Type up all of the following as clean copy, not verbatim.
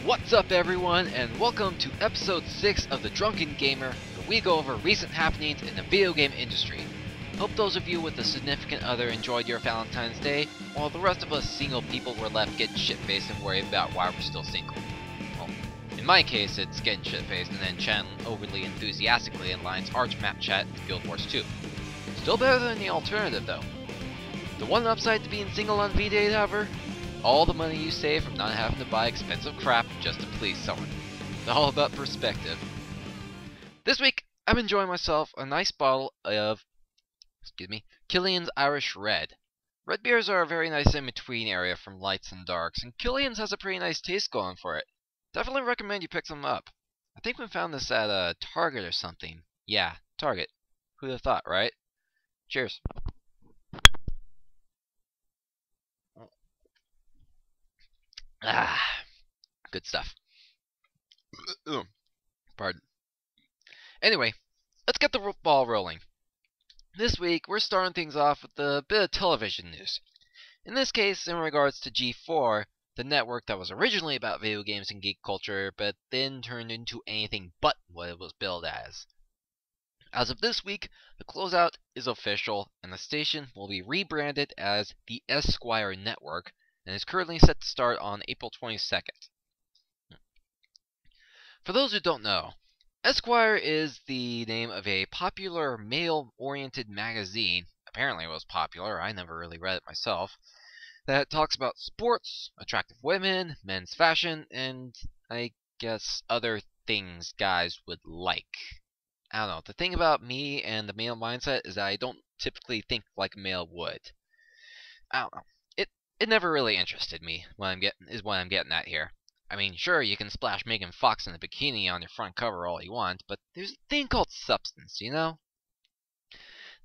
What's up everyone, and welcome to episode 6 of the Drunken Gamer, where we go over recent happenings in the video game industry. Hope those of you with a significant other enjoyed your Valentine's Day, while the rest of us single people were left getting shit-faced and worried about why we're still single. Well, in my case, it's getting shit-faced and then chatting overly enthusiastically in Lion's Arch map chat in Guild Wars 2. Still better than the alternative though. The one upside to being single on V-Day, however, all the money you save from not having to buy expensive crap just to please someone. It's all about perspective. This week, I'm enjoying myself a nice bottle of, Killian's Irish Red. Red beers are a very nice in-between area from lights and darks, and Killian's has a pretty nice taste going for it. Definitely recommend you pick some up. I think we found this at a Target or something. Yeah, Target. Who'd have thought, right? Cheers. Ah, good stuff. Pardon. Anyway, let's get the ball rolling. This week, we're starting things off with a bit of television news. In this case, in regards to G4, the network that was originally about video games and geek culture, but then turned into anything but what it was billed as. As of this week, the closeout is official, and the station will be rebranded as the Esquire Network, and is currently set to start on April 22nd. For those who don't know, Esquire is the name of a popular male-oriented magazine. Apparently it was popular, I never really read it myself, that talks about sports, attractive women, men's fashion, and I guess other things guys would like. I don't know, the thing about me and the male mindset is that I don't typically think like a male would. I don't know. It never really interested me, what I'm getting at here. I mean, sure, you can splash Megan Fox in a bikini on your front cover all you want, but there's a thing called substance, you know?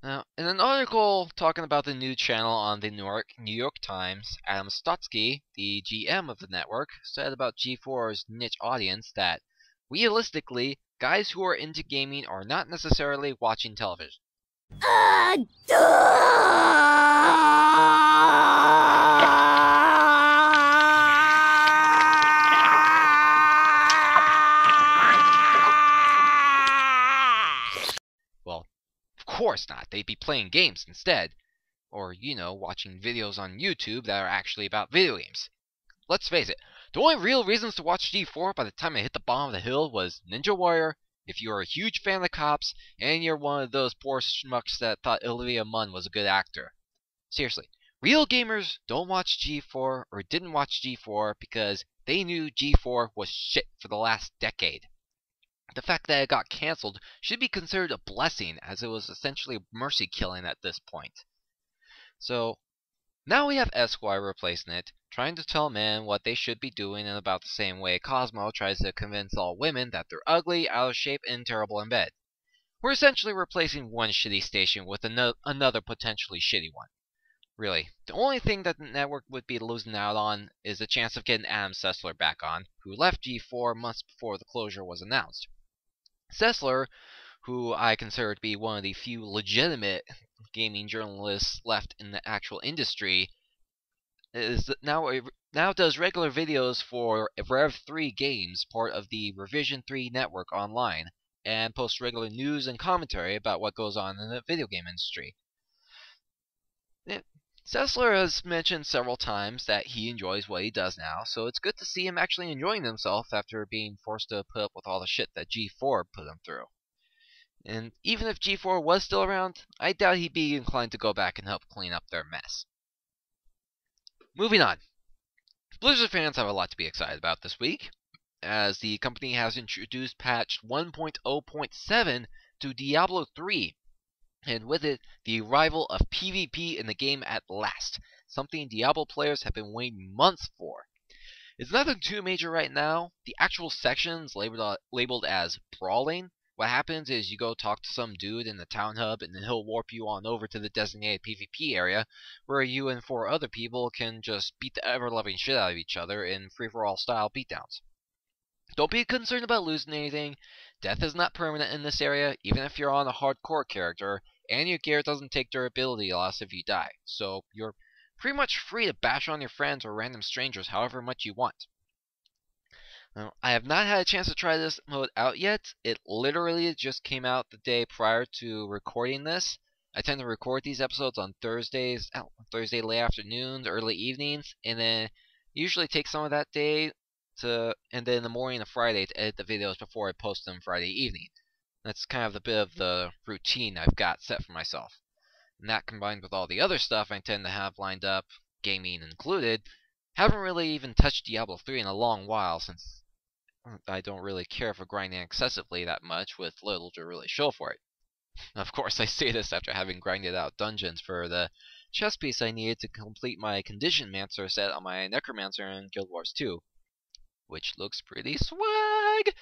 Now, in an article talking about the new channel on the New York Times, Adam Stotsky, the GM of the network, said about G4's niche audience that, realistically, guys who are into gaming are not necessarily watching television. Well, of course not. They'd be playing games instead. Or, you know, watching videos on YouTube that are actually about video games. Let's face it, the only real reasons to watch G4 by the time I hit the bottom of the hill was Ninja Warrior, if you are a huge fan of the cops, and you're one of those poor schmucks that thought Olivia Munn was a good actor. Seriously, real gamers don't watch G4 or didn't watch G4 because they knew G4 was shit for the last decade. The fact that it got cancelled should be considered a blessing, as it was essentially mercy killing at this point. So, now we have Esquire replacing it, trying to tell men what they should be doing in about the same way Cosmo tries to convince all women that they're ugly, out of shape, and terrible in bed. We're essentially replacing one shitty station with another potentially shitty one. Really, the only thing that the network would be losing out on is the chance of getting Adam Sessler back on, who left G4 months before the closure was announced. Sessler, who I consider to be one of the few legitimate gaming journalists left in the actual industry, is now does regular videos for Rev 3 Games, part of the Revision 3 network online, and posts regular news and commentary about what goes on in the video game industry. Sessler has mentioned several times that he enjoys what he does now, so it's good to see him actually enjoying himself after being forced to put up with all the shit that G4 put him through. And even if G4 was still around, I doubt he'd be inclined to go back and help clean up their mess. Moving on. Blizzard fans have a lot to be excited about this week, as the company has introduced patch 1.0.7 to Diablo III, and with it, the arrival of PvP in the game at last, something Diablo players have been waiting months for. It's nothing too major right now. The actual sections labeled as brawling. What happens is you go talk to some dude in the town hub, and then he'll warp you on over to the designated PvP area, where you and 4 other people can just beat the ever-loving shit out of each other in free-for-all style beatdowns. Don't be concerned about losing anything. Death is not permanent in this area, even if you're on a hardcore character, and your gear doesn't take durability loss if you die, so you're pretty much free to bash on your friends or random strangers however much you want. I have not had a chance to try this mode out yet. It literally just came out the day prior to recording this. I tend to record these episodes on Thursday late afternoons, early evenings, and then usually take some of that day and then in the morning of Friday to edit the videos before I post them Friday evening. That's kind of a bit of the routine I've got set for myself. And that combined with all the other stuff I tend to have lined up, gaming included, haven't really even touched Diablo 3 in a long while since I don't really care for grinding excessively that much with little to really show for it. Of course, I say this after having grinded out dungeons for the chess piece I needed to complete my Condition Mancer set on my Necromancer in Guild Wars 2, which looks pretty swag!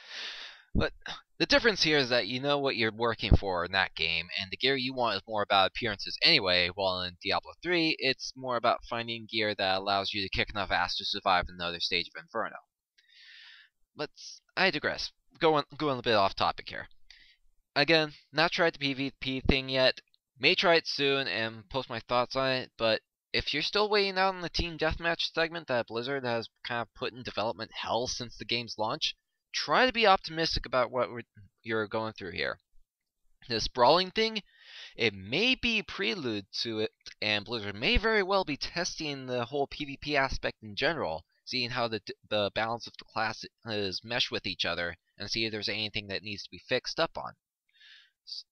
But the difference here is that you know what you're working for in that game, and the gear you want is more about appearances anyway, while in Diablo 3, it's more about finding gear that allows you to kick enough ass to survive another stage of Inferno. But I digress. Going a bit off topic here. Again, not tried the PvP thing yet. May try it soon and post my thoughts on it, but if you're still waiting out on the Team Deathmatch segment that Blizzard has kind of put in development hell since the game's launch, try to be optimistic about what you're going through here. This brawling thing, it may be a prelude to it, and Blizzard may very well be testing the whole PvP aspect in general, seeing how the balance of the classes mesh with each other, and see if there's anything that needs to be fixed up on.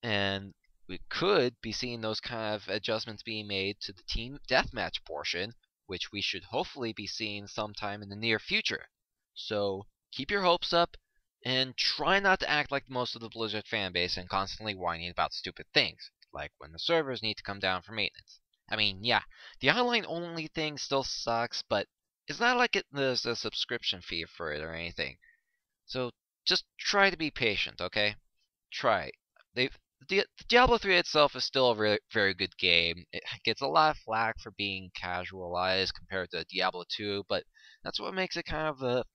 And we could be seeing those kind of adjustments being made to the team deathmatch portion, which we should hopefully be seeing sometime in the near future. So keep your hopes up, and try not to act like most of the Blizzard fanbase and constantly whining about stupid things, like when the servers need to come down for maintenance. I mean, yeah, the online-only thing still sucks, but it's not like there's a subscription fee for it or anything. So just try to be patient, okay? Try. Diablo 3 itself is still a very, very good game. It gets a lot of flack for being casualized compared to Diablo 2, but that's what makes it kind of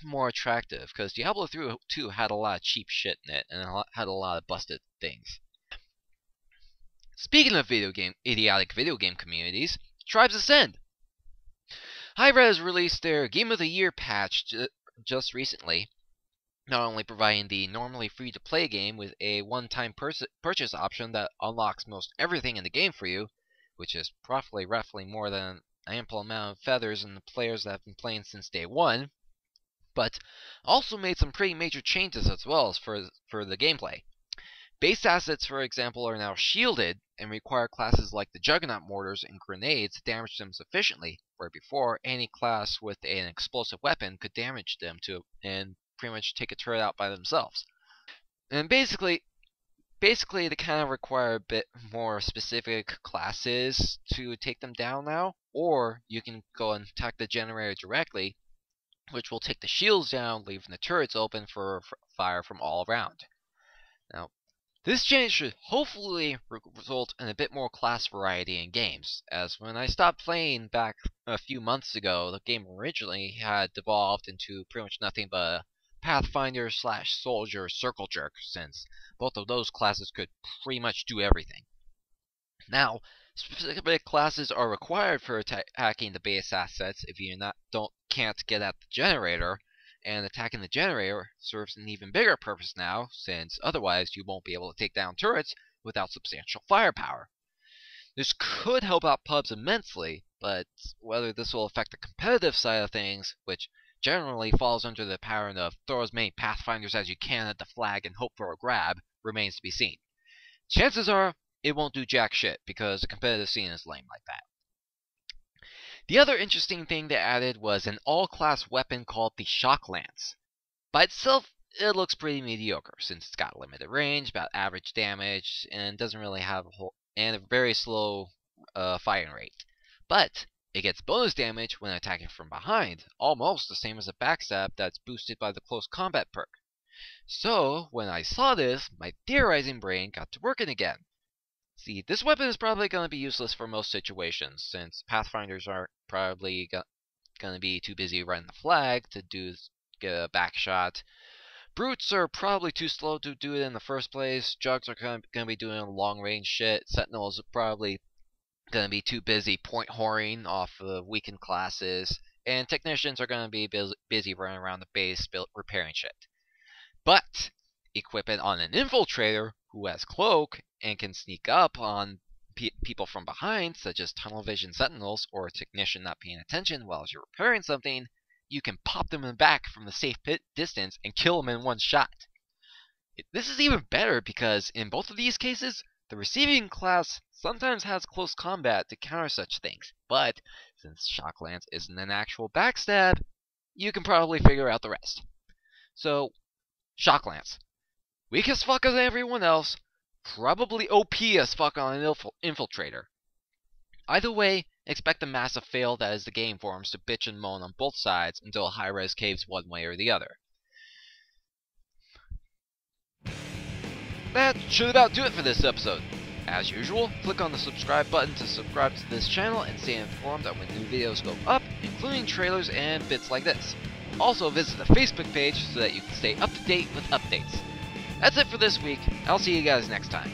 more attractive, because Diablo 2 had a lot of cheap shit in it, and had a lot of busted things. Speaking of idiotic video game communities, Tribes Ascend! Hi-Rez released their Game of the Year patch just recently, not only providing the normally free-to-play game with a one-time purchase option that unlocks most everything in the game for you, which is roughly more than an ample amount of feathers in the players that have been playing since day one, but also made some pretty major changes as well as for the gameplay. Base assets, for example, are now shielded and require classes like the Juggernaut mortars and grenades to damage them sufficiently, where before any class with an explosive weapon could damage them and pretty much take a turret out by themselves. And basically they kind of require a bit more specific classes to take them down now, or you can go and attack the generator directly, which will take the shields down, leaving the turrets open for fire from all around. Now, this change should hopefully result in a bit more class variety in games, as when I stopped playing back a few months ago, the game originally had devolved into pretty much nothing but a Pathfinder / Soldier Circle Jerk, since both of those classes could pretty much do everything. Now, specific classes are required for attacking the base assets if you can't get at the generator, and attacking the generator serves an even bigger purpose now, since otherwise you won't be able to take down turrets without substantial firepower. This could help out pubs immensely, but whether this will affect the competitive side of things, which generally falls under the pattern of throw as many Pathfinders as you can at the flag and hope for a grab, remains to be seen. Chances are it won't do jack shit, because the competitive scene is lame like that. The other interesting thing they added was an all-class weapon called the Shock Lance. By itself, it looks pretty mediocre, since it's got limited range, about average damage, and doesn't really have a very slow firing rate. But it gets bonus damage when attacking from behind, almost the same as a backstab that's boosted by the close combat perk. So, when I saw this, my theorizing brain got to working again. See, this weapon is probably going to be useless for most situations, since Pathfinders are probably going to be too busy running the flag to get a back shot. Brutes are probably too slow to do it in the first place. Jugs are going to be doing long-range shit. Sentinels are probably going to be too busy point whoring off the weakened classes. and technicians are going to be busy running around the base repairing shit. But equip it on an infiltrator who has cloak and can sneak up on people from behind, such as tunnel vision sentinels or a technician not paying attention while you're repairing something. You can pop them in the back from the safe distance and kill them in one shot. This is even better because in both of these cases, the receiving class sometimes has close combat to counter such things, but since Shock Lance isn't an actual backstab, you can probably figure out the rest. So, Shock Lance. Weak as fuck as everyone else, probably OP as fuck on an infiltrator. Either way, expect the massive fail that is the game forms to bitch and moan on both sides until Hi-Rez caves one way or the other. That should about do it for this episode. As usual, click on the subscribe button to subscribe to this channel and stay informed on when new videos go up, including trailers and bits like this. Also visit the Facebook page so that you can stay up to date with updates. That's it for this week. I'll see you guys next time.